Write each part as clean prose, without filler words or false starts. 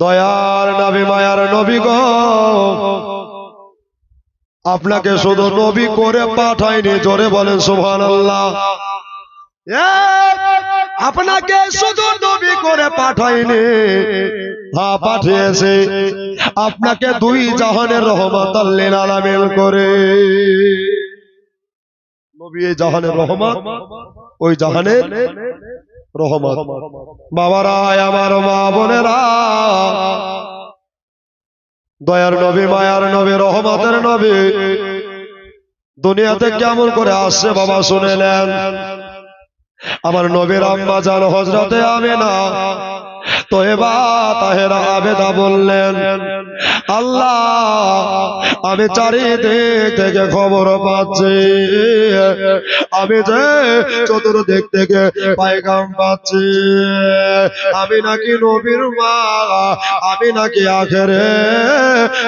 দয়ার নবী মায়ার নবী গো, আপনাকে শুধু নবী করে পাঠাইনি, জোরে বলেন সুবহানাল্লাহ। আপনাকে শুধু নবী করে পাঠাইনি, হ্যাঁ পাঠিয়েছে আপনাকে দুই জাহানের রহমতাল লিল আলামিন করে। নবী এই জাহানের রহমত, ওই জাহানের রহমত। বাবারা, আমার মা বোনেরা, দয়ার নবী মায়ার নবী রহমতের নবী দুনিয়াতে কেমন করে আসছে বাবা শুনে নেন। আমার নবীর আম্মা জান হযরতে আমিনা তয়বা তাহেরা আবেদা বললেন, আল্লাহ আমি চারিদিক থেকে খবর পাচ্ছি, আমি যে চতুর্দিক থেকে পায়গাম পাচ্ছি, আমি নাকি নবীর মা, আমি নাকি আখেরে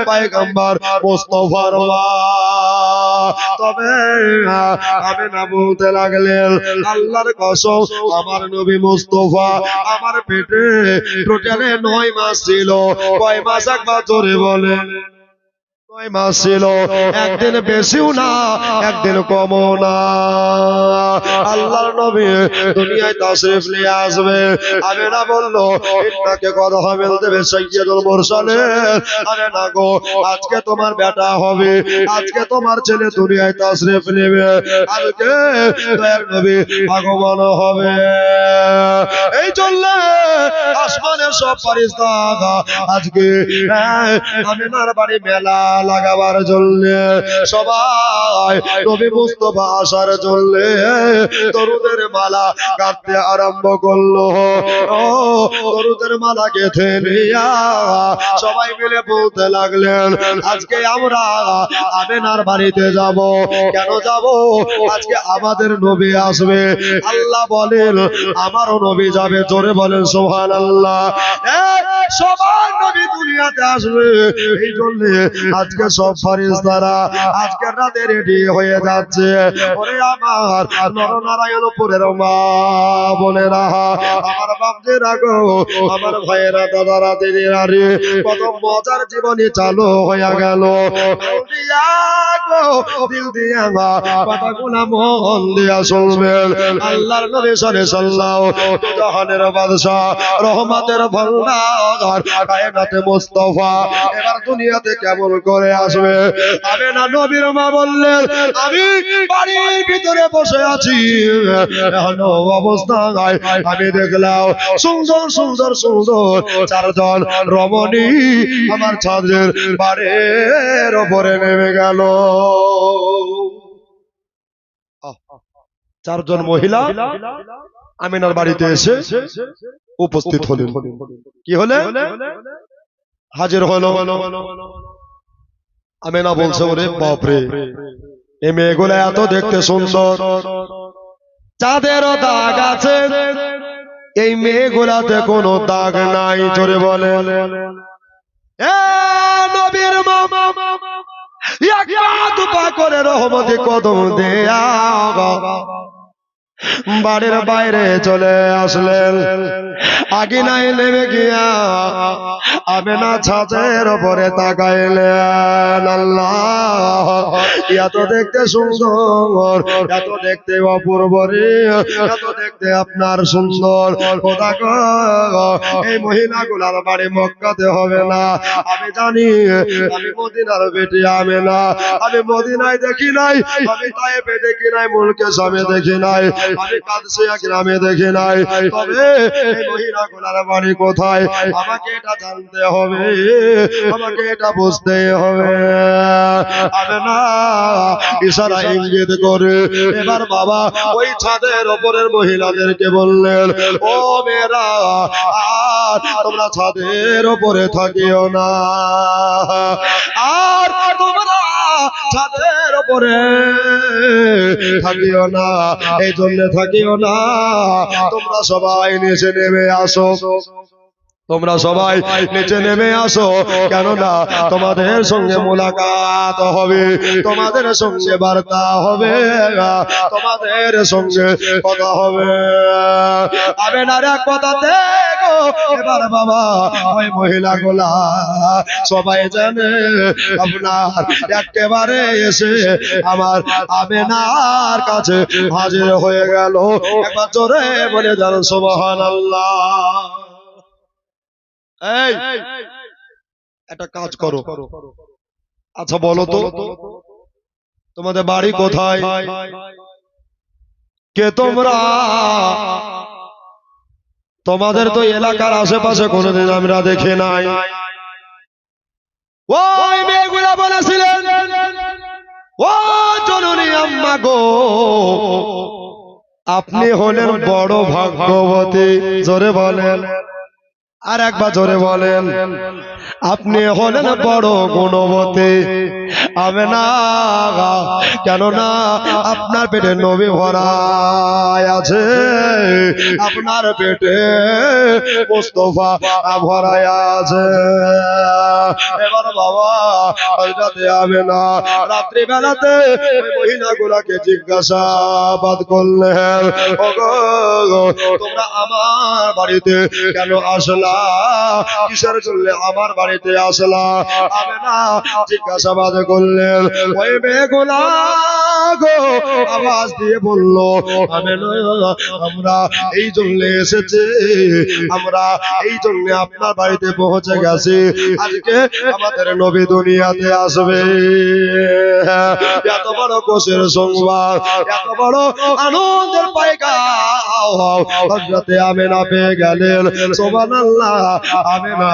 পায়গাম্বার মুস্তাফার মা। তবে আমি না বলতে লাগলেন, আল্লাহর কসম আমার নবী মুস্তাফা আমার পেটে টোটালে 9 মাস ছিল। কয় মাস একবার জোরে বলেন? 9 মাস ছিল, একদিন বেশিও না একদিন কমও না। আল্লাহর নবী দুনিয়ায় তাশরীফ নিয়ে আসবে, আমিনা বলল ইন্নাকে কদ হামিল দেবে সাইয়্যিদুল মুরসালিন। আরে না গো, আজকে তোমার বেটা হবে, আজকে তোমার ছেলে দুনিয়ায় তাশরীফ নেবে, আজকে দয়ার নবী আগমন হবে। এই চললে আসমানের সব ফেরেশতা আজকে আমিনার বাড়ি মেলা লাগাবার জন্য সবাই নবী মুস্তাফা আসার জন্য দরুদের মালা গাঁথতে আরম্ভ করলো। দরুদের মালা গেঁথে নিয়া সবাই মিলে বলতে লাগলেন, আজকে আমরা আমিনার বাড়িতে যাব। কেন যাব? আজকে আমাদের নবী আসবে। আল্লাহ বলেন আমারও নবী যাবে, জোরে বলেন সুবহানাল্লাহ। সবার নবী দুনিয়াতে আসবে, এই জন্য আজকে সব ফেরেশতারা আজকের রাতে রেডি হয়ে যাচ্ছে। ওরে আমার নরনারায়ণপুরের মা বোনেরা, আমার বাপজিরা গো, আমার ভাইয়েরা, দাদারা, দিদিরা রে, কত মজার জীবনী চালু হয়ে গেল। দিল দিয়া কথাগুলা মন দিয়া শুনবেন। আল্লাহর নবী সাল্লাল্লাহু জাহানের বাদশা রহমতের ভান্ডার কায়নাতে মুস্তাফা এবার দুনিয়াতে কেমন করে আসবে? আমিনা নবীর মা বললেন, আমি বাড়ির ভিতরে বসে আছি, এখনো অবস্থায় আমি দেখলাম সুন্দর সুন্দর সুন্দর 4 জন রমণী আমার ছাদের বাড়ির উপরে নেমে গেল। 4 জন মহিলা আমিনার বাড়িতে এসে উপস্থিত হলেন। কি হলে? হাজির হলো। আমিনা বলছে, ওরে বাপরে, এই মেয়েগুলো এত দেখতে সুন্দর, চাঁদেরও দাগ আছে, এই মেয়েগুলাতে কোনো দাগ নাই, জোরে বলে। নবীর মামা একটা দুপা করে রহমতি কদম দেয়া বাড়ির বাইরে চলে আসলেন। আগিনায় নেমে গিয়া আমিনা ছাদের উপরে তাকাইলেন। আল্লাহ, এত দেখতে সুন্দর, এত দেখতে অপূর্ব রে, এত দেখতে আপনার সুন্দর। খোদা গো, এই মহিলাগুলার বাড়ি মক্কাতে হবে না, আমি জানি। আমি মদিনার বেটি আমিনা, আমি মদিনায় দেখি নাই, আমি তায়েফে দেখি নাই, মুলকেশমে দেখি নাই, আমি কাদসিয়া গ্রামে দেখি নাই। তবে এই মহিলাগুলার বাড়ি কোথায় আমাকে এটা জানতে হবে, আমাকে এটা বুঝতে হবে। আমিনা ইশারা ইঙ্গিত করে এবার বাবা ওই ছাদের উপরের মহিলাদেরকে বললেন, ও মেয়েরা, আর তোমরা ছাদের উপরে থাকিও না, আর তোমরা ছাদের উপরে থাকিও না, এই জন্য থাকিও না, তোমরা সবাই নিচে নেমে আসো। তোমরা সবাই নিচে নেমে আসো, কেননা তোমাদের সঙ্গে মোলাকাত হবে, তোমাদের সঙ্গে বার্তা হবে, তোমাদের সঙ্গে কথা হবে। আমেনার এক কথাতে গো এবার বাবা ওই মহিলাগুলা সবাই জানে আপনার একেবারে এসে আমার আমেনার কাছে হাজির হয়ে গেল। একবার জোরে বলে যান সুবহানাল্লাহ। এই একটা কাজ করো, আচ্ছা বলো তো তোমাদের বাড়ি কোথায়? কে তোমরা? তোমাদের তো এলাকার আশেপাশে কোনোদিন আমরা দেখি নাই। ওই মেয়েগুলা বলেছিলেন, ও জননী আম্মা গো, আপনি হলেন বড় ভাগ্যবতী। জোরে বলেন, আর একবার জোরে বলেন, আপনি হলেন বড় গুণবতী। আমেনা, কেননা আপনার পেটে নবী ভরা আছে, আপনার পেটে মুস্তাফা ভরা আছে। এবার বাবা হযরতে আমেনা রাত্রি বেলাতে ওই মহিলাগুলোকে জিজ্ঞাসাবাদ করলেন, ওগো তোমরা আমার বাড়িতে কেন আসলা? কিসের জন্য আমার বাড়িতে আসলা? আমেনা জিজ্ঞাসাবাদ করলেন। ওই মেয়েগুলা গো আওয়াজ দিয়ে বলল, আমেনা আমরা এই জন্য এসেছি, আমরা এই জন্য আপনার বাড়িতে পৌঁছে গেছি, আজকে আমাদের নবী দুনিয়াতে আসবে। এত বড় খুশির সংবাদ, এত বড় আনন্দের পয়গাম হযরতে আমেনা পেয়ে গেলেন। সুবহানাল্লাহ। আমেনা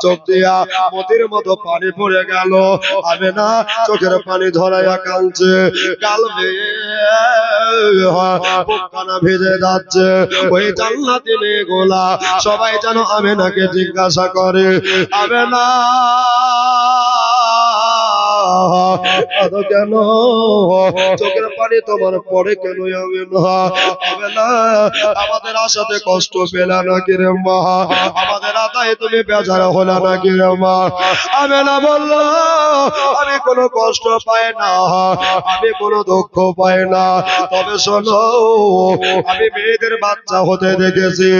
চোখ দিয়া মতির মতো পানি পড়ে গেল। আমেনা চোখের পানি ধরাইয়া কাঁদছে, গাল বেয়ে বুকখানা ভিজে যাচ্ছে। ওই জান্নাতি মেয়েগুলা সবাই যেন আমেনাকে জিজ্ঞাসা করে, আমেনা কেন চোখের পানি তোমার পড়ে কেন? আমেনা আমাদের আশাতে কষ্ট পেলা নাকি রে মা? আমাদের আদায় তুমি বেজার হলা নাকি রে মা? আমেনা বলল, আমি কোনো কষ্ট পাই না, আমি কোনো দুঃখ পাই না, তবে শোনো আমি মেয়েদের বাচ্চা হতে দেখেছি,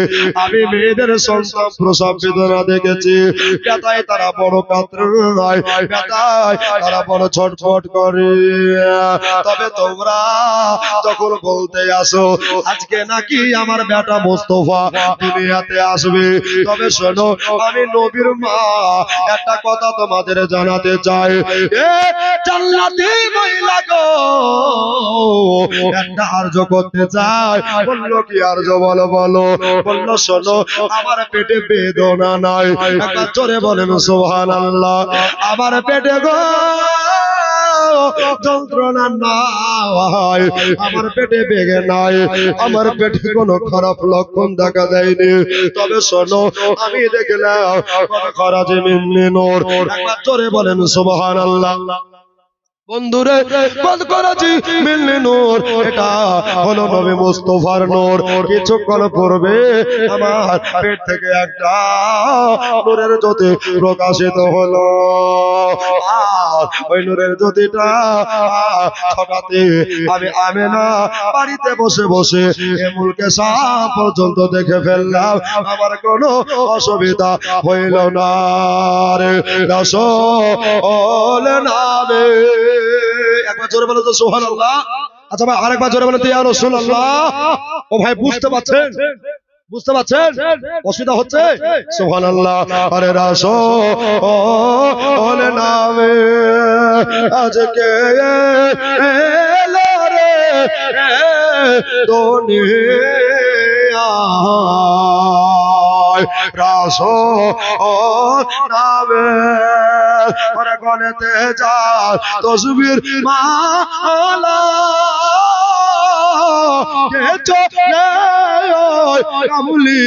আমি মেয়েদের সন্তান প্রসব বেদনা দেখেছি। ব্যথায় তারা বড় কাতরায়, ব্যথায় তারা বড় ছটফট করে। তবে তোমরা যখন বলতে আসো আজকে নাকি আমার বেটা মুস্তাফা দুনিয়াতে আসবে, তবে শোনো আমি নবীর মা একটা কথা তোমাদের জানাতে চাই। এ জান্নাতি মহিলা গো একটা আরজ করতে চাই। বললো কি আরজ? বলো বলো। বললো শোনো আমার পেটে বেদনা নাই। একবার জোরে বলেন সুবহানাল্লাহ। আমার পেটে গো যন্ত্রণা নাই, আমার পেটে বেগে নাই, আমার পেটে কোনো খারাপ লক্ষণ দেখা দেয়নি। তবে শোনো আমি দেখলাম খরাজে মিন্নি নূর। একবার জোরে বলেন সুবহানাল্লাহ। বন্ধুরে বদকরাজি মিলনি নূর, এটা হলো নবী মুস্তাফার নূর। কিছুক্ষণ পূর্বে আমার পেট থেকে একটা নূরের জ্যোতি প্রকাশিত হলো, আর ওই নূরের জ্যোতিটা ছটাতে আমি আমেনা বাড়িতে বসে বসে মুলকে শাম পর্যন্ত দেখে ফেললাম। আমার কোনো অসুবিধা হইল না রে রাসূল নামে। একবার জোরে বলো তো সুবহানাল্লাহ। আচ্ছা ভাই আরেকবার জোরে বলো তো ইয়া রাসূলুল্লাহ। ও ভাই বুঝতে পারছেন? বুঝতে পারছেন? অসুবিধা হচ্ছে? সুবহানাল্লাহ। আরে রাসূল নামে আজকে এলো রে দুনিয়ায়, রাসূল নামে ওরে গলেতে যায় তসবির মালা, কে চলে কামলি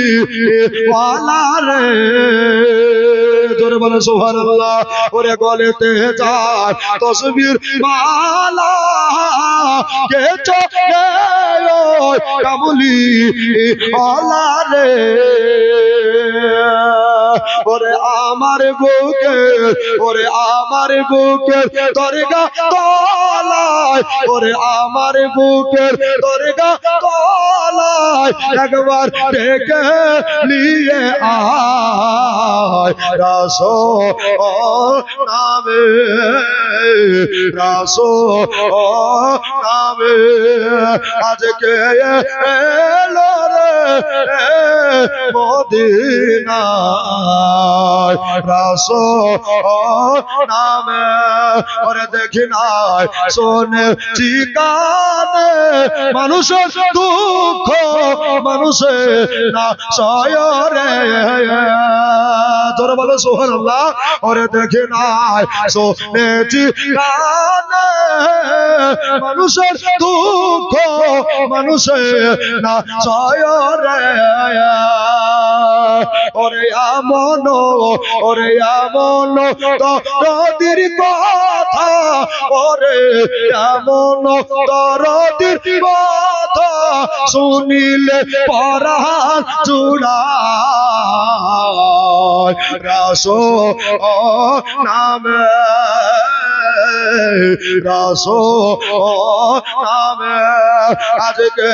ওয়ালা রে। জোরে বলে সুবহানাল্লাহ। ওরে গলেতে যায় তসবির মালা, কে চলে কামলি ওয়ালা রে। ওরে আমার বুকে, ওরে আমার বুকের দরগা তলায়, ওরে আমার বুকের দরগা তলায় একবার ডেকে নিয়ে আয় রাসূল নামে, রাসূল নামে আজকে এলো রে মদিনায় রাসূল নামে। ওরে দেখি নাই শোনে ঠিকানে মানুষের দুঃখ মানুষের না সয় রে, জোরে বলো সুবহানাল্লাহ। ওরে দেখি নাই শোনে ঠিকানে মানুষের দুঃখ মানুষের না সয় রে। ওরে আমন, ওরে আমন দরদির কথা, ওরে আমন দরদির কথা শুনিলে পরাণ জুড়ায় রাসূল নামে, রাসূল নামে আজকে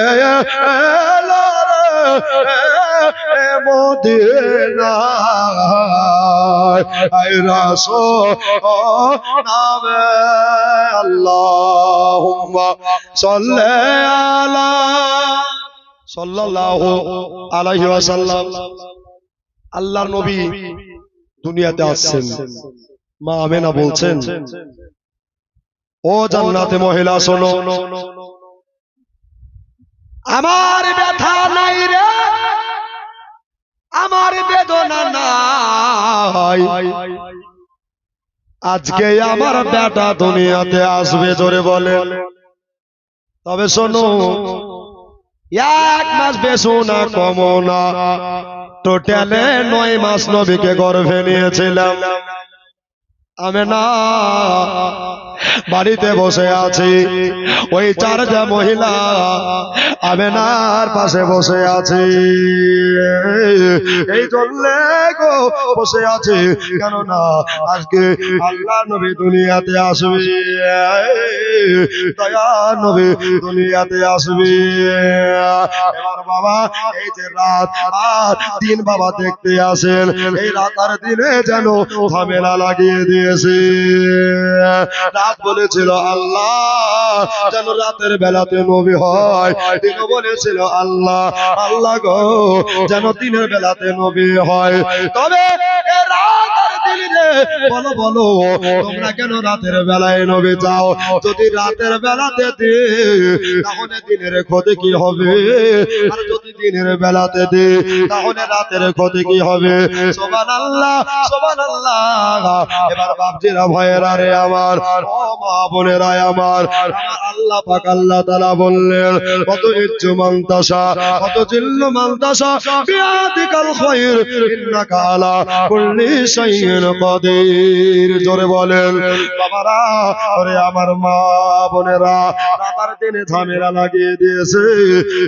এলো রে মদিনায় আয় রাসূল নামে। আল্লাহুম্মা সাল্লি আলা সাল্লাল্লাহু আলাইহি ওয়াসাল্লাম। আল্লাহর নবী দুনিয়াতে আসছেন, মা আমেনা বলছেন, ও জান্নাতে মহিলা শোনো, আমার ব্যথা নাই রে, আমার বেদনা নাই, আজকে আমার বেটা দুনিয়াতে আসবে, জোরে বলে। তবে শোনো, 1 মাস বেশো না কমো না, টোটালে 9 মাস নবীকে গর্ভে নিয়েছিলাম। আমেনা বাড়িতে বসে আছি, ওই 4টা মহিলা আমেনার পাশে বসে আছে, এই জন্যে গো বসে আছে কেননা আজকে আল্লাহ নবী দুনিয়াতে আসবে, দয়া নবী দুনিয়াতে আসবে। এবার বাবা এই যে রাত আর দিন বাবা দেখতে আসেন, এই রাত আর দিনে যেন ঝামেলা লাগিয়ে দিয়েছে। রাত বলেছিল আল্লাহ যেন রাতের বেলাতে নবী হয়, দিনও বলেছিল আল্লাহ আল্লাহ গো যেন দিনের বেলাতে নবী হয়। তবে রাত আর দিন রে বলো বলো তোমরা কেন রাতের বেলায় নবী চাও? যদি রাতের বেলাতে দে তাহলে দিনের ক্ষতি কি হবে, আর যদি দিনের বেলাতে দে তাহলে রাতের ক্ষতি কি হবে? সুবহানাল্লাহ সুবহানাল্লাহ। এবার বাপজিরা ভয়েরা রে আমার, ও মা বোনেরা আমার, আল্লাহ পাক আল্লাহ তাআলা বললেন কত ইজ্জু মানতাসা কত জিল্লু মানতাসা বিয়াদিকাল খায়র ইন্নাকা আলা কুল্লি শাইইন কাদির। জোরে বলেন বাবারা, ওরে আমার মা বোনেরা, রাতার দিনে ঝামেলা লাগিয়ে দিয়েছে,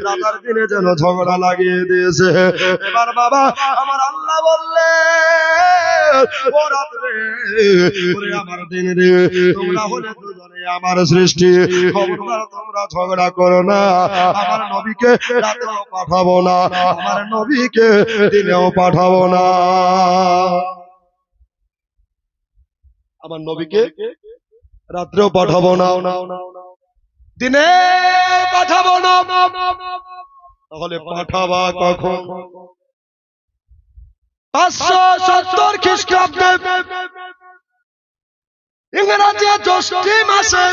রাতার দিনে যেন ঝগড়া লাগিয়ে দিয়েছে। এবার বাবা আমার আল্লাহ বললেন ও রাত রে, ওরে আমার দিন রে, তোমরা হলে দুজনে আমার সৃষ্টি, খবরদার তোমরা ঝগড়া করো না। আমার নবীকে রাতেও পাঠাবো না, আমার নবীকে দিনেও পাঠাবো না, আমার নবীকে রাত্রেও পাঠাবো না, দিনে পাঠাবো না। তাহলে পাঠাবা কখন? 570 খ্রিস্টাব্দে ইংরেজি জ্যৈষ্ঠ মাসে,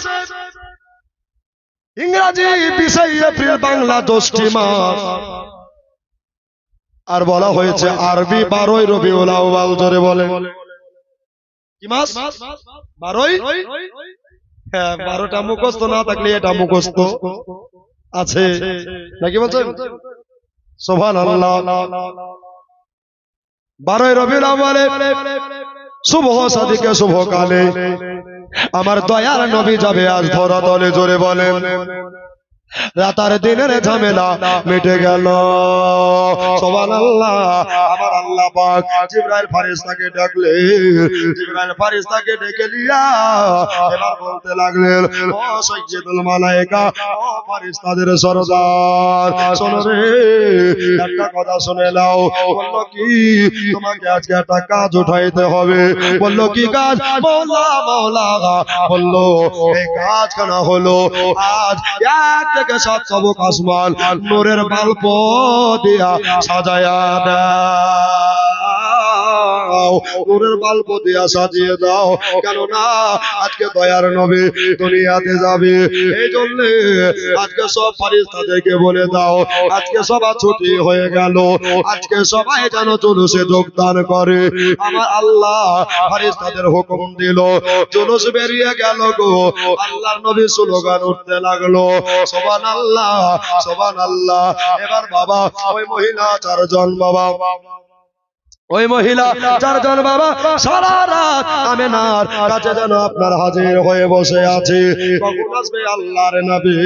ইংরেজি 20 এপ্রিল, বাংলা জ্যৈষ্ঠ মাস, আর বলা হয়েছে আরবি 12 রবিউল আউয়াল। জোরে বলে কি মাস? 12। হ্যাঁ, 12টা মুখস্থ না থাকলে এটা মুখস্থ আছে নাকি বলছেন? সুবহানাল্লাহ। 12 রবিউল আউয়ালে শুভ সাদিকে শুভ কালে আমার দয়ার নবী যাবে আজ ধরাতলে। জোরে বলেন রাতার দিনের ঝামেলা মিটে গেল। সুবহানাল্লাহ। আমার আল্লাহ পাক জিবরাইল ফেরেশতাকে ডাকলেন, জিবরাইল ফেরেশতাকে ডেকে নিয়া এবার বলতে লাগলেন, ও সাইয়্যিদুল মালায়েকা, ও ফেরেশতাদের সরদার, শোনো রে, একটা কথা শুনে নাও। বলল কি? তোমাকে আজকে একটা কাজ উঠাইতে হবে। বলল কি কাজ? মওলা মওলা। বলল এই কাজ কেন হলো? আজ এক থেকে 7 তবক আসমান নূরের বাল্ব দিয়া সাজায়া দাও, নূরের বাল্ব দিয়া সাজিয়ে দাও। কেননা আজকে দয়ার নবী দুনিয়াতে যাবে, এই জন্য আজকে সব ফেরেশতাদেরকে বলে দাও আজকে সভা ছুটি হয়ে গেল, আজকে সবাই যেন জুলুসে যোগদান করে। আমার আল্লাহ ফেরেশতাদের হুকুম দিল, জুলুস বেরিয়ে গেল গো। আল্লাহর নবী স্লোগান উঠতে লাগলো, সুবহানাল্লাহ সুবহানাল্লাহ। এবার বাবা ওই মহিলা 4 জন বাবা, ওই মহিলা 4 জন বাবা সারা রাত আমেনার কাছে যেন আপনার হাজির হয়ে বসে আছে। কখন আসবে আল্লাহর নবী?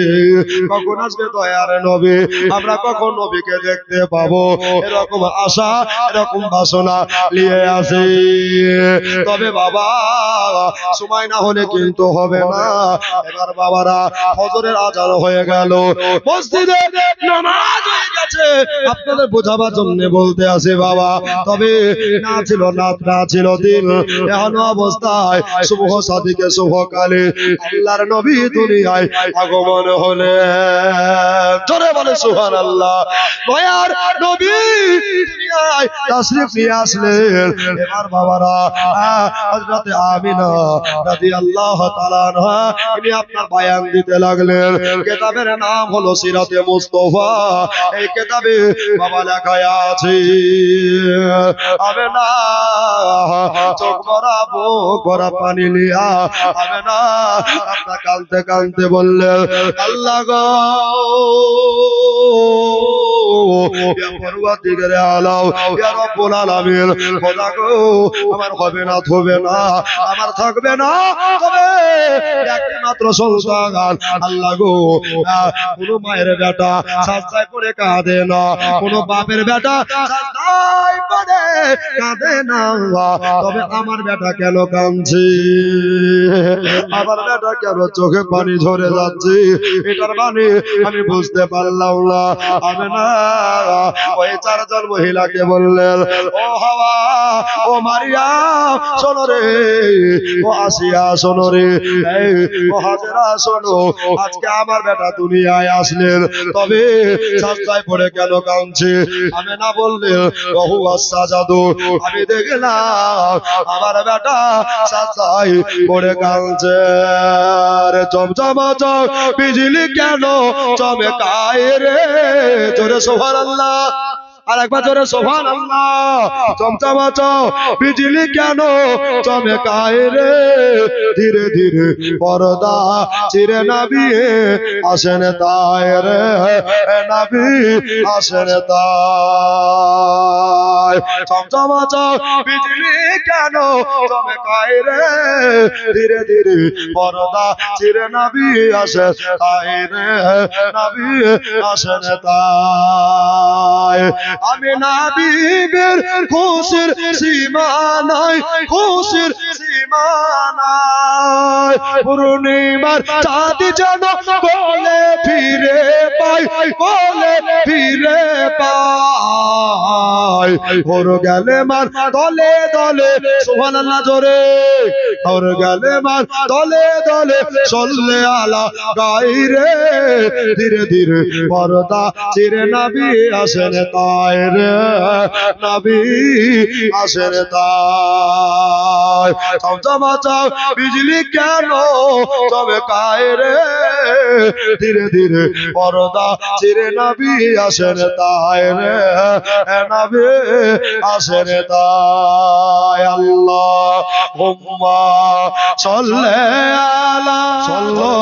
কখন আসবে দয়ার নবী? আমরা কখন নবীকে দেখতে পাবো? এরকম আশা, এরকম বাসনা নিয়ে আসি। তবে বাবা সময় না হলে কিন্তু হবে না। এবার বাবারা ফজরের আজান হয়ে গেল, মসজিদে নামাজ হয়ে গেছে। আপনাদের বোঝাবার জন্য বলতে আসে বাবা। তবে না ছিল রাত, না ছিল দিন, এমন অবস্থায় শুভ সাদিকে শুভ কালে আল্লাহর নবী দুনিয়ায় আগমন হলেন। জোরে বলে সুবহানাল্লাহ। দয়ার নবী দুনিয়ায় তাশরীফ নিয়ে আসলেন। এবার বাবারা হযরতে আমিনা রাদিয়াল্লাহু তাআলা আনহা তিনি আপনার বয়ান দিতে লাগলেন। কিতাবের নাম হলো সিরাতে মুস্তাফা। এই কিতাবে বাবা লেখা আছে, আমেনা চোখ ভরা বুক ভরা পানি নিয়া আমেনা আপনার কাঁদতে কাঁদতে বললেন, আল্লাহ গো, ইয়া পরওয়ারদিগারে আলাম, ইয়া রব্বুল আলামিন, খোদা গো, আমার হবে না, থবে না, আমার থাকবে না, তবে একটি মাত্র সন্তান আল্লাহ গো। কোন মায়ের বেটা সাজদায় পড়ে কাঁদে না, কোন বাপের বেটা সাজদায় পড়ে কাঁদে না, তবে আমার বেটা কেন কাঁদছে? আমার বেটা কেন চোখে পানি ঝরে যাচ্ছে? এটার মানে আমি বুঝতে পারলাম না। আমি না ওই 4 জন মহিলাকে বললেন, ও হাওয়া, ও মারিয়া শোনো রে, ও আসিয়া শোনো রে, ও হাজেরা শোনো, আজকে আমার বেটা দুনিয়ায় আসলেন, তবে সাজদায় পড়ে কেন কাঁদছে? আমি না বললেন, বহু আশা জাদু, আমি দেখলাম আমার বেটা সাজদায় পড়ে কাঁদছে। রে চমচমাচ বিজলি কেন চমকায় রে? জোরে সুবহানাল্লাহ, আর একবার জোরে সুবহানাল্লাহ। চমচমাচ বিজলি কেন চমকায় রে? ধীরে ধীরে পর্দা চিরে নবী আসেন তাই রে, নবী আসেন তাই। চমচমাচ বিজলি কেন চমকায় রে? ধীরে ধীরে পর্দা চিরে নবী আসেন তাই রে, নবী আসেন তাই। আমি নবীর খুশির সীমা নাই, খুশির সীমা নাই। পূর্ণিমার চাঁদ যেন কোলে ফিরে পাই, কোলে ফিরে পাই। ওর গেলে মার দলে দলে, সুবহানাল্লাহ জোরে, ওর গেলে মার দলে দলে চললে আলা গাইরে। ধীরে ধীরে পর্দা চিরে নবী আসেন তাই রে, নবী আসেন তাই। চমচমাচাও বিজলি কেন চমকায় রে? ধীরে ধীরে পর্দা চিরে নবী আসেন তাই রে, নবী আসেন তাই। আল্লাহুম্মা সাল্লি আলা সাল্লাল্লাহু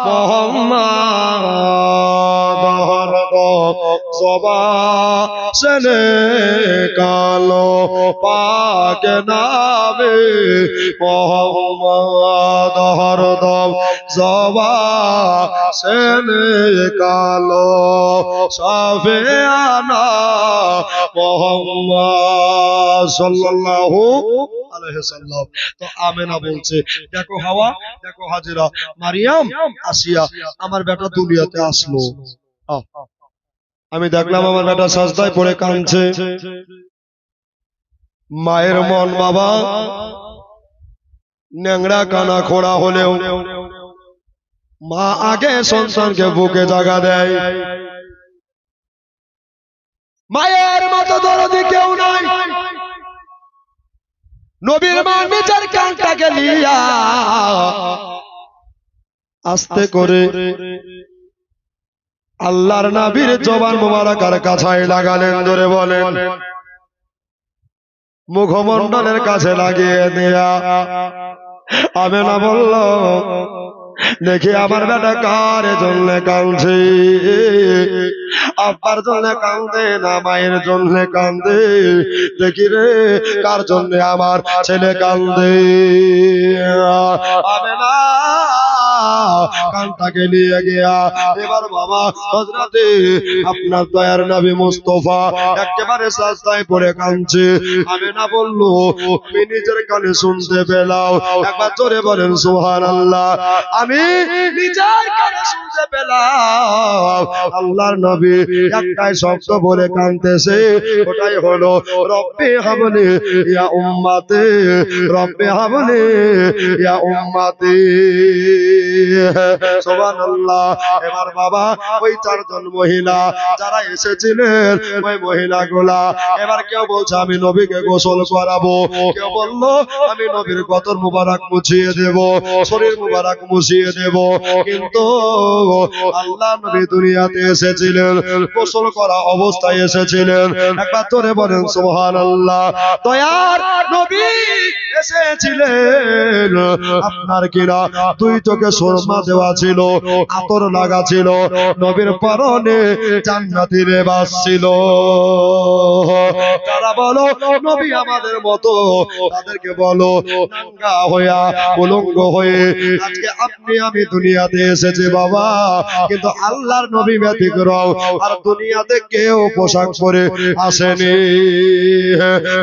মুহাম্মাদ। জবা সেনে কালো পাক নামে মোহাম্মদ হরদম জবা সেনে কালো সাফিয়ানা মোহাম্মদ সাল্লাল্লাহু আলাইহি সাল্লাম। তো আমেনা বলছে, দেখো হাওয়া, দেখো হাজেরা, মারিয়াম, আসিয়া, আমার বেটা দুনিয়াতে আসলো। আমি দেখলাম আমার বেটা সাজদায় পড়ে কাঁদছে। মায়ের মন বাবা ন্যাংরা কানা খোড়া হলেও মা আগে সন্তানকে বুকে জায়গা দেয়। মায়ের মতো দরদি কেউ নাই। নবীর মা নিজের কানটাকে লিয়া আস্তে করে আল্লাহর নবীর জবান মোবারকার কাছায় লাগালেন, ধরে বলেন, মুখমণ্ডলের কাছে লাগিয়ে দেয়া আমেনা বলল, দেখি আমার বেটা কার জন্য কাঁদছে। আব্বার জন্য কাঁদে না মায়ের জন্য কাঁদে, দেখি রে কার জন্য আমার ছেলে কাঁদে। আমেনা কানটাকে নিয়ে গিয়া এবার বাবা হযরতে আপনার দয়ার নবী মুস্তাফা একেবারে সাজদায় পড়ে কাঁদছে। আমেনা বলল, আমি নিজের কানে শুনতে পেলাম, একবার জোরে বলেন সুবহানাল্লাহ। আমি নিজের কানে শুনতে পেলাম আল্লাহর নবী একটাই শব্দ বলে কাঁদতেছে, ওটাই হলো রব্বি হাবলি ইয়া উম্মতি, রব্বি হাবলি ইয়া উম্মতি। সুবহানাল্লাহ। এবার বাবা ওই চারজন মহিলা যারা এসেছিলেন, ওই মহিলাগুলা এবার কেউ বলছে আমি নবীকে গোসল করাবো, কেউ বলল আমি নবীর গতর মুবারক মুছিয়ে দেব, শরীর মুবারক মুছিয়ে দেব। কিন্তু আল্লাহ নবী দুনিয়াতে এসেছিলেন, গোসল করা অবস্থায় এসেছিলেন। একবার জোরে বলেন সুবহানাল্লাহ। দয়ার নবী এসেছিলেন, আপনার কিনা দুই চোখে সুরমা দেওয়া ছিল, আতর লাগা ছিল, নবীর পরনে জান্নাতি লেবাস ছিল। তারা বলো নবী আমাদের মতো, তাদেরকে বলো নাঙ্গা হইয়া উলঙ্গ হয়ে আজকে আপনি আমি দুনিয়াতে এসেছি বাবা, কিন্তু আল্লাহর নবী ব্যতিক্রম, আর দুনিয়াতে কেউ পোশাক পরে আসেনি।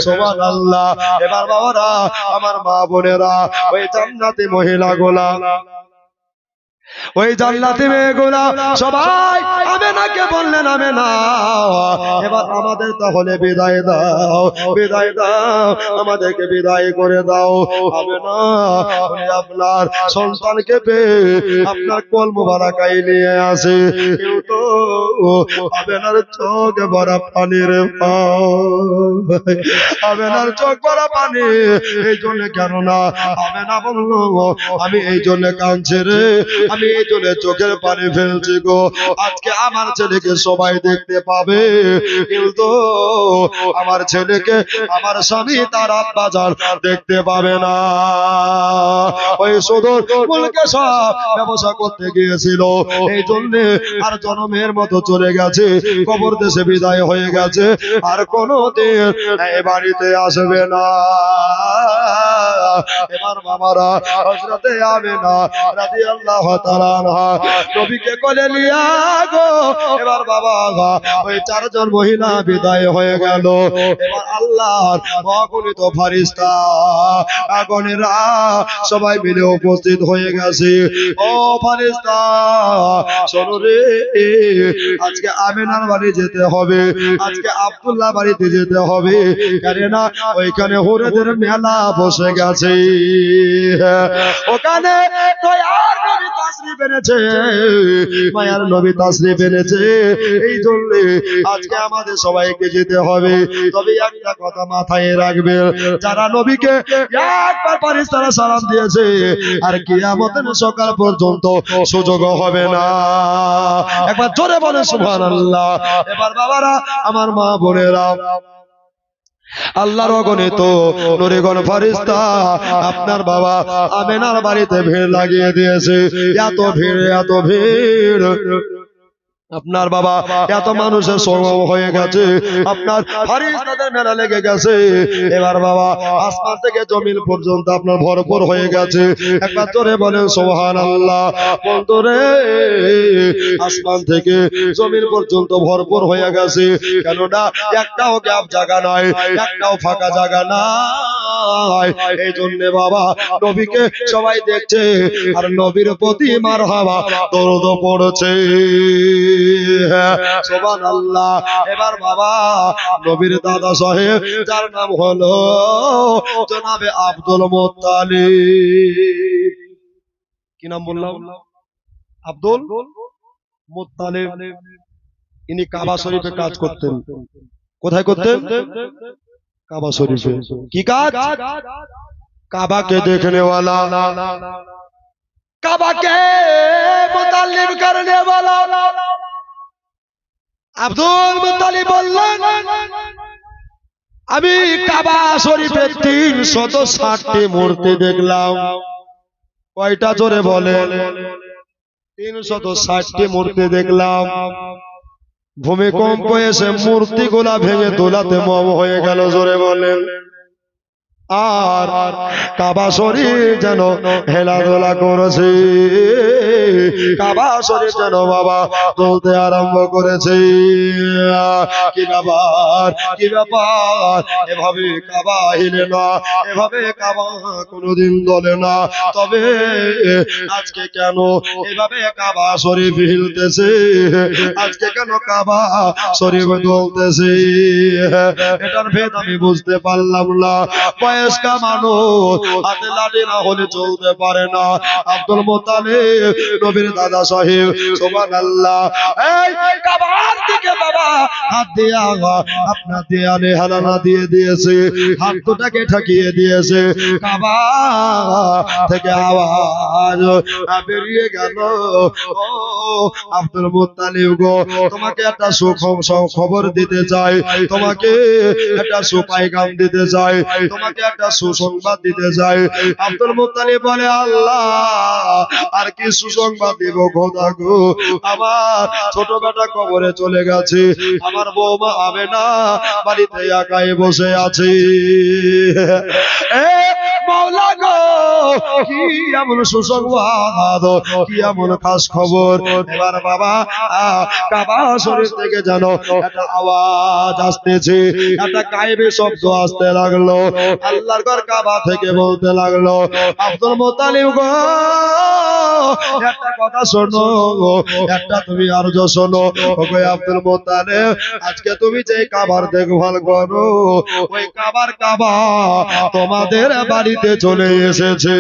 সুবহানাল্লাহ। এবার বাবারা, আমার মা বোনেরা, ওই জান্নাতি মহিলাগুলা, ওই জান্নাতি মেয়েগুলা সবাই আমেনাকে বললেন, আমেনা এবার আমাদের তাহলে বিদায় দাও, বিদায় দাও, আমাদেরকে বিদায় করে দাও। আমেনা উনি আপনার সন্তানকে পেয়ে আপনার কোল মুবারকায় নিয়ে আসে, কিন্তু আমেনার চোখ ভরা পানির আমেনার চোখ ভরা পানি। এই জন্য কেন না আমেনা বলল, আমি এই জন্য কাঁদছি রে, আমি এই জন্য চোখের পানি ফেলছি গো। আজকে আমার ছেলেকে সবাই দেখতে পাবে, কিন্তু আমার ছেলেকে আমার স্বামী তার আব্বা জান দেখতে পাবে না। ওই সুদূর মুলকে সব ব্যবসা করতে গিয়েছিল, এই জন্য আর জনমের মতো চলে গেছে, কবর দেশে বিদায় হয়ে গেছে, আর কোনদিন এই বাড়িতে আসবে না। এবার বাবারা, হযরতে আমেনা রাদিয়াল্লাহু তাআলা আনহা নবীকে কোলে নিয়া গো, এবার বাবা ওই চারজন মহিলা বিদায় হয়ে গেল। এবার আল্লাহর অগণিত ফেরেশতা আগনেরা সবাই মিলে উপস্থিত হয়ে গেছে। ও ফেরেশতা শোনো রে, আজকে আমেনার বাড়ি যেতে হবে, আজকে আব্দুল্লাহ বাড়িতে যেতে হবে, কারণ ওইখানে হুরেদের মেলা বসে গেছে, ওখানে দয়ার নবী তাশরীফ এনেছে, মায়ার নবী তাশরীফ এনেছে। এই জন্য আজকে আমাদের সবাইকে যেতে হবে। তবে একটা কথা মাথায় রাখবে, যারা নবীকে একবার ফেরেশতারা সালাম দিয়েছে, আর কিয়ামতের সকাল পর্যন্ত সুযোগ হবে না। একবার জোরে বলে সুবহানাল্লাহ। এবার বাবারা, আমার মা বোনেরা, আল্লাহর অগণিত নূরগণ ফেরেশতা আপনার বাবা আমেনার বাড়িতে ভিড় লাগিয়ে দিয়েছে। এত ভিড়, এত ভিড়, আপনার বাবা এত মানুষের সমাগম হয়ে গেছে, আপনার ফারিস্তাদের মেলা লেগে গেছে। এবার বাবা আসমান থেকে জমিন পর্যন্ত আপনার ভরপুর হয়ে গেছে। একবার জোরে বলেন সুবহানাল্লাহ। বন্ধুরে, আসমান থেকে জমিন পর্যন্ত ভরপুর হয়ে গেছে, কেননা একটাও গ্যাপ জায়গা নাই, একটাও ফাঁকা জায়গা নাই। এই জন্য বাবা নবীকে সবাই দেখছে আর নবীর প্রতি মারহাবা দরুদ পড়ছে। সুবহানাল্লাহ। এবার বাবা নবীর দাদা সাহেব, যার নাম হলো জনাবে আব্দুল মুত্তালিব। কি নাম বললাম? Abdul Muttalib. ইনি কাবা শরীফে কাজ করতেন। কোথায় করতেন? কাবা শরীফে। কি কাজ? কাবাকে দেখনে वाला, কাবাকে মুতাল্লিব করনে वाला। আব্দুল মুত্তালিব বললেন, আমি কাবা শরীফে 360টি মূর্তি দেখলাম। কয়টা? জোরে বলেন। 360টি মূর্তি দেখলাম। ভূমিকম্প এসে মূর্তিগুলা ভেঙে দোলাতে মম হয়ে গেল। জোরে বলেন। আর কাবা শরীফ যেন হেলাদোলা করেছে, কাবা শরীফ যেন বাবা চলতে আরম্ভ করেছে। কি ব্যাপার, কি ব্যাপার? এভাবে কাবা হিলে না, এভাবে কাবা কোনোদিন দলে না। তবে আজকে কেন এভাবে কাবা শরীফ হিলতেছে? আজকে কেন কাবা শরীফ দলতেছে? এটার ভেদ আমি বুঝতে পারলাম না। বয়স্কা মানুষ, হাতে লাঠি না হলে চলতে পারে না। আব্দুল মুত্তালিব নবীর দাদা সাহেব, সুবহানাল্লাহ। এই কাবার দিকে বাবা হাত দিয়া আপনার দেয়ালে হেলানা দিয়ে দিয়েছে, হাত দুটাকে ঠকিয়ে দিয়েছে। কাবা থেকে আওয়াজ বেরিয়ে গেল, ও আব্দুল মুত্তালিব গো, তোমাকে একটা খবর দিতে চাই, তোমাকে একটা সুপাইগাম দিতে চাই, তোমাকে একটা সুসংবাদ দিতে চাই। আব্দুল মুত্তালিব বলে, আল্লাহ, আর কি সুসংবাদ দিব খোদা গো? আমার ছোট বেটা কবরে চলে গেছে, আমার বৌমা আমেনা বাড়িতে একাই বসে আছে। মাওলা গো, কি এমন সুসংবাদ, কি এমন খাস খবর? এবার বাবা কাবা শরীফ থেকে যেন একটা আওয়াজ আসতেছে, একটা গায়েবী শব্দ আসতে লাগলো। আল্লাহর ঘর কাবা থেকে বলতে লাগলো, আব্দুল মুত্তালিব গো, একটা কথা শোনো, একটা তুমি আরজ শোনো। ওগো আব্দুল মুত্তালিব, আজকে তুমি যে কাবার দেখভাল করো, ওই কাবার কাবা তোমাদের বাড়িতে চলে এসেছে।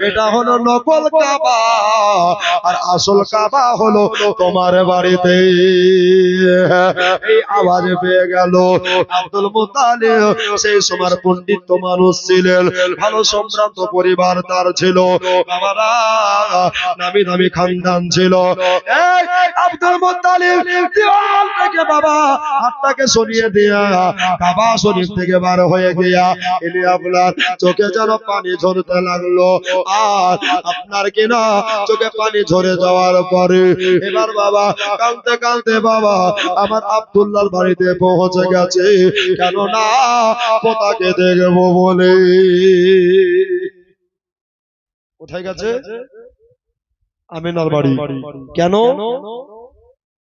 এটা হলো নকল কাবা, আর আসল কাবা হলো তোমার বাড়িতে। এই আওয়াজ পেয়ে গেল আব্দুল মুত্তালিব। সেই সময় পণ্ডিত মানুষ ছিলেন, ভালো সম্ভ্রান্ত পরিবার তার ছিল, বাবারা নামি দামি খানদান ছিল। আব্দুল মুত্তালিব দেওয়াল থেকে বাবা হাতটাকে সরিয়ে দিয়া কাবা শরীফ থেকে বার হয়ে গিয়া এলি আপনার চোখে যেন পানি ঝরতে লাগলো। আর আপনার কিনা চোখে পানি ঝরে যাওয়ার পরে এবার বাবা কাঁদতে কাঁদতে বাবা আমার আব্দুল্লাহর বাড়িতে পৌঁছে গেছে, কেননা পোতাকে দেখবো বলে। কোথায় গেছে? আমিনার বাড়ি। কেন?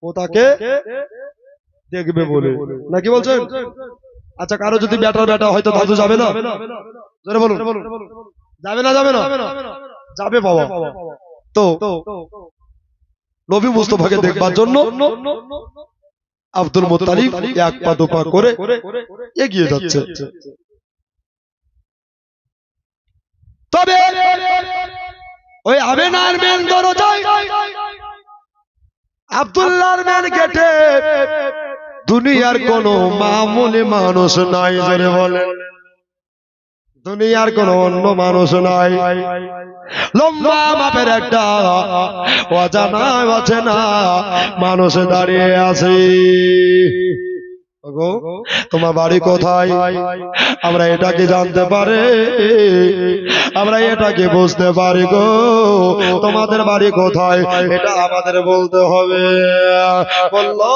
পোতাকে দেখবে বলে, নাকি বলছেন? আচ্ছা, কারো যদি বেটার বেটা হয়তো দাদু যাবে না? জোরে বলুন। যাবে না? যাবে না? যাবে বাবা। তো নবী মুস্তাফাকে দেখবার জন্য আব্দুল মুত্তালিব এক পা দু পা করে এগিয়ে যাচ্ছে। তবে ওই আমিনার মেন দরজায় আব্দুল্লাহর মেন গেটে দুনিয়ার কোন মামুলি মানুষ নাই। জোরে বলেন। দুনিয়ার কোন অন্য মানুষ নাই। লম্বা মাপের একটা অজানা অচেনা মানুষ দাঁড়িয়ে আছে। ওগো তোমার বাড়ি কোথায়? আমরা এটাকে জানতে পারি, আমরা এটাকে বুঝতে পারি গো তোমাদের বাড়ি কোথায় এটা আমাদের বলতে হবে। বললো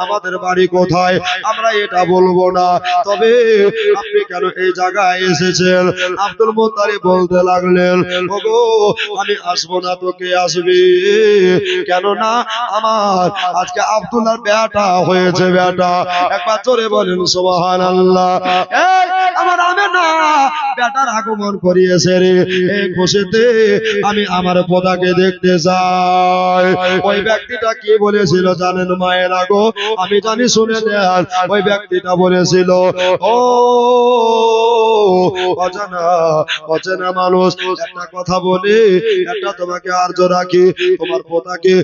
আমাদের বাড়ি কোথায় আমরা এটা বলবো না, তবে আপনি কেন এই জায়গায় এসেছেন? আব্দুল মুত্তালিব বলতে লাগলেন ওগো আমি আসবো না তো কে আসবি? কেননা আমার আজকে আব্দুল্লাহর বেটা হয়েছে। বেটা একবার জোরে বলেন সুবহানাল্লাহ। এই আমার আমেনা বেটার আগমন করিয়েছে রে, এই খুশিতে আমি আমার পোতাকে দেখতে যাই। ওই ব্যক্তিটা কি বলেছিল জানেন মায়েরা গো? আমি জানি, শুনে নেন। ওই ব্যক্তিটা বলেছিল ও অজানা অচেনা মানুষ, একটা কথা বলি, একটা তোমাকে আর্য রাখি, তোমার পোতাকে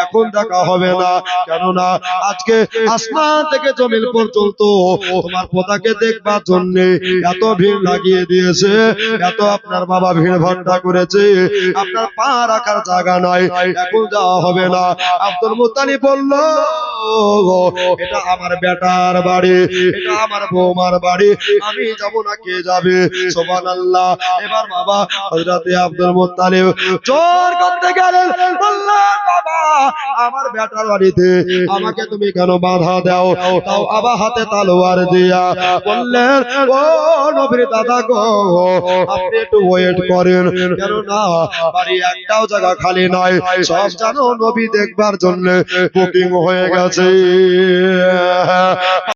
এখন দেখা হবে না, কেননা আজকে আসমান থেকে জমিন পর্যন্ত তোমার পোতাকে দেখবার জন্য এত ভিড় লাগিয়ে দিয়েছে, এত আপনার বাবা ভিড় ভাট্টা করেছে, আপনার পা রাখার জায়গা নাই, এখন যাওয়া হবে না। আব্দুল মুত্তালিব বলল এটা আমার বেটার বাড়ি, এটা আমার বৌমার বাড়ি, আমি যাব না কে যাবে? সুবহানাল্লাহ। এবার বাবা হযরতে আব্দুল মুত্তালিব জোর করতে গেলেন, বললেন বাবা আমার বেটার বাড়িতে আমাকে তুমি কেন বাধা দাও? তাও আবার হাতে তলোয়ার দিয়া বললেন ও নবীর দাদা গো আপনি একটু ওয়েট করেন, কেননা বাড়ি একটাও জায়গা খালি নাই, সব জানো নবী দেখবার জন্য বুকিং হয়ে গেছে।